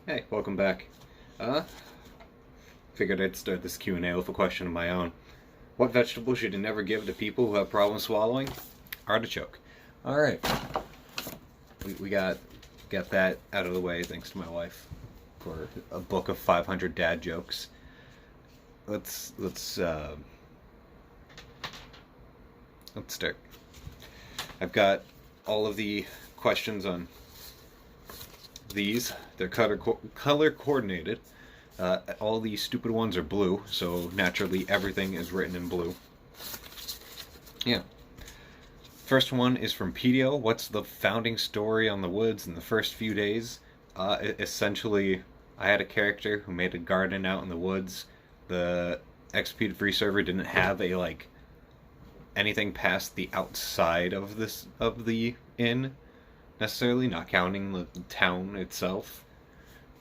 Hey, welcome back. Uh, Figured I'd start this Q&A with a question of my own. What vegetable should you never give to people who have problems swallowing? Artichoke. Alright. We got that out of the way thanks to my wife for a book of 500 dad jokes. Let's start. I've got all of the questions on these. They're color coordinated. All these stupid ones are blue, so naturally everything is written in blue. Yeah. First one is from PDO. What's the founding story on the woods in the first few days? Essentially, I had a character who made a garden out in the woods. The executed free server didn't have a anything past the outside of the inn necessarily, not counting the town itself.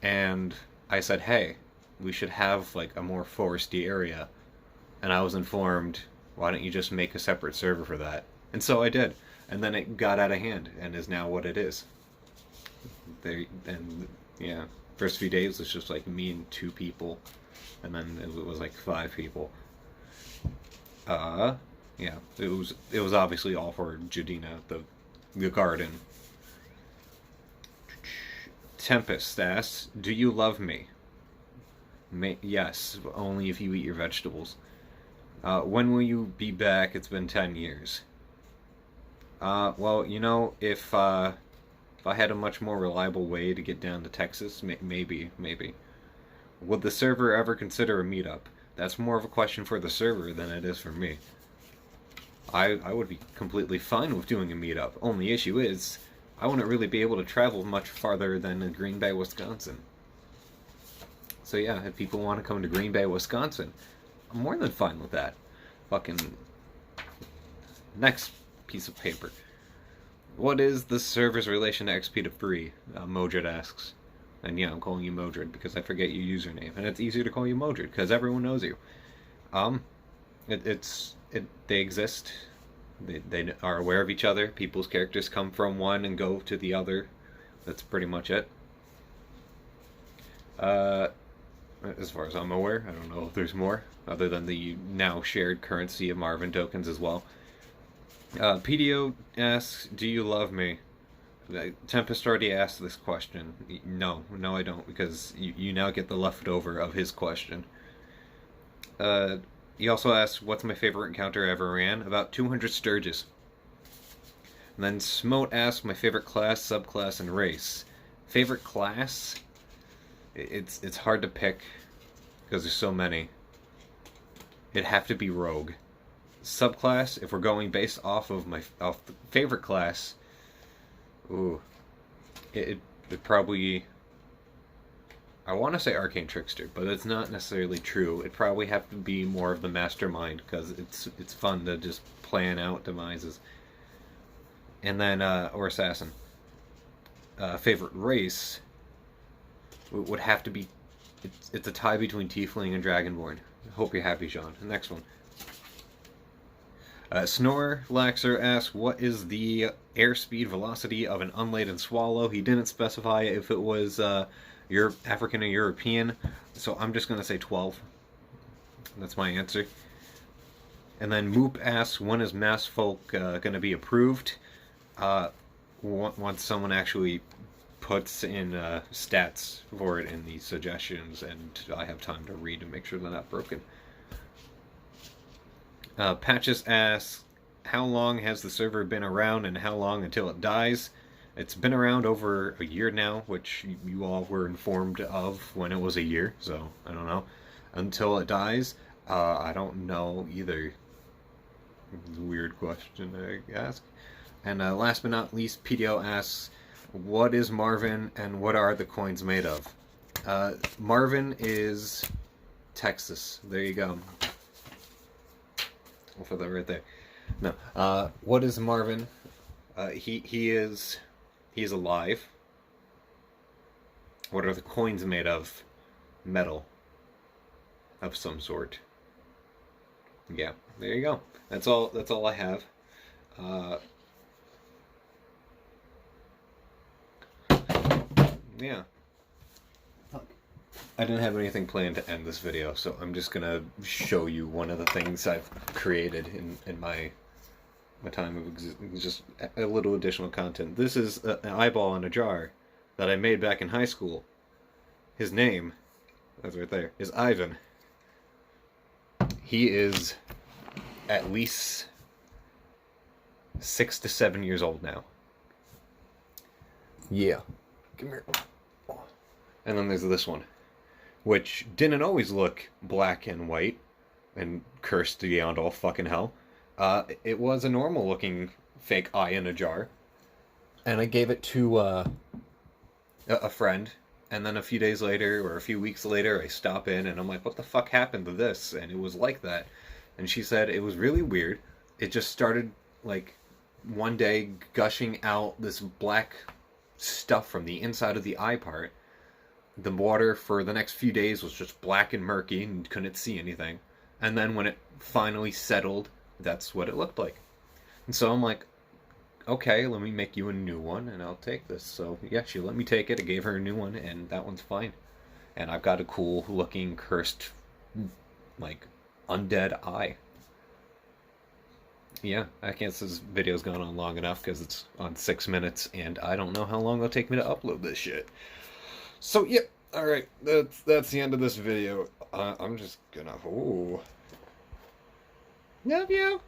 And I said, hey, we should have a more foresty area. And I was informed, why don't you just make a separate server for that? And so I did. And then it got out of hand and is now what it is. First few days was just me and 2 people. And then it was 5 people. Yeah, it was obviously all for Jadina, the garden. Tempest asks, do you love me? Yes, only if you eat your vegetables. When will you be back? It's been 10 years. Well, if I had a much more reliable way to get down to Texas, maybe. Would the server ever consider a meetup? That's more of a question for the server than it is for me. I would be completely fine with doing a meetup. Only issue is, I wouldn't really be able to travel much farther than Green Bay, Wisconsin. So yeah, if people want to come to Green Bay, Wisconsin, I'm more than fine with that. Fucking next piece of paper. What is the server's relation to XP to free? Modred asks. And yeah, I'm calling you Modred because I forget your username. And it's easier to call you Modred because everyone knows you. They exist. They are aware of each other. People's characters come from one and go to the other. That's pretty much it. As far as I'm aware, I don't know if there's more, other than the now shared currency of Marvin tokens as well. PDO asks, do you love me? Tempest already asked this question. No, I don't, because you now get the leftover of his question. He also asks, what's my favorite encounter I ever ran? About 200 Sturges. And then Smote asks, my favorite class, subclass, and race. Favorite class? It's hard to pick, because there's so many. It'd have to be Rogue. Subclass, if we're going based off the favorite class, it probably... I want to say Arcane Trickster, but it's not necessarily true. It'd probably have to be more of the Mastermind, because it's fun to just plan out demises. And then, or Assassin. Favorite race would have to be... It's a tie between Tiefling and Dragonborn. Hope you're happy, Sean. The next one. Snorlaxer asks, what is the airspeed velocity of an unladen swallow? He didn't specify if it was... African or European, so I'm just going to say 12. That's my answer. And then Moop asks, when is Mass Folk going to be approved? Once someone actually puts in stats for it in the suggestions, and I have time to read to make sure they're not broken. Patches asks, how long has the server been around and how long until it dies? It's been around over a year now, which you all were informed of when it was a year, so I don't know. Until it dies, I don't know either. It's a weird question to ask. And last but not least, PDO asks, what is Marvin and what are the coins made of? Marvin is Texas. There you go. I'll put that right there. No. What is Marvin? He is alive. What are the coins made of? Metal. Of some sort. Yeah, there you go. That's all I have. Yeah. I didn't have anything planned to end this video, so I'm just gonna show you one of the things I've created in my time of just a little additional content. This is an eyeball in a jar that I made back in high school. His name, that's right there, is Ivan. He is at least 6 to 7 years old now. Yeah. Come here. And then there's this one, which didn't always look black and white and cursed beyond all fucking hell. It was a normal looking fake eye in a jar. And I gave it to a friend. And then a few days later, or a few weeks later, I stop in and I'm like, what the fuck happened to this? And it was like that. And she said it was really weird. It just started, like, one day gushing out this black stuff from the inside of the eye part. The water for the next few days was just black and murky and couldn't see anything. And then when it finally settled, that's what it looked like. And so I'm like, okay, let me make you a new one, and I'll take this. So, yeah, she let me take it. I gave her a new one, and that one's fine. And I've got a cool-looking, cursed, like, undead eye. Yeah, I guess this video's gone on long enough, because it's on 6 minutes, and I don't know how long it'll take me to upload this shit. So, yeah, alright, that's the end of this video. I'm just gonna... Ooh. Love you!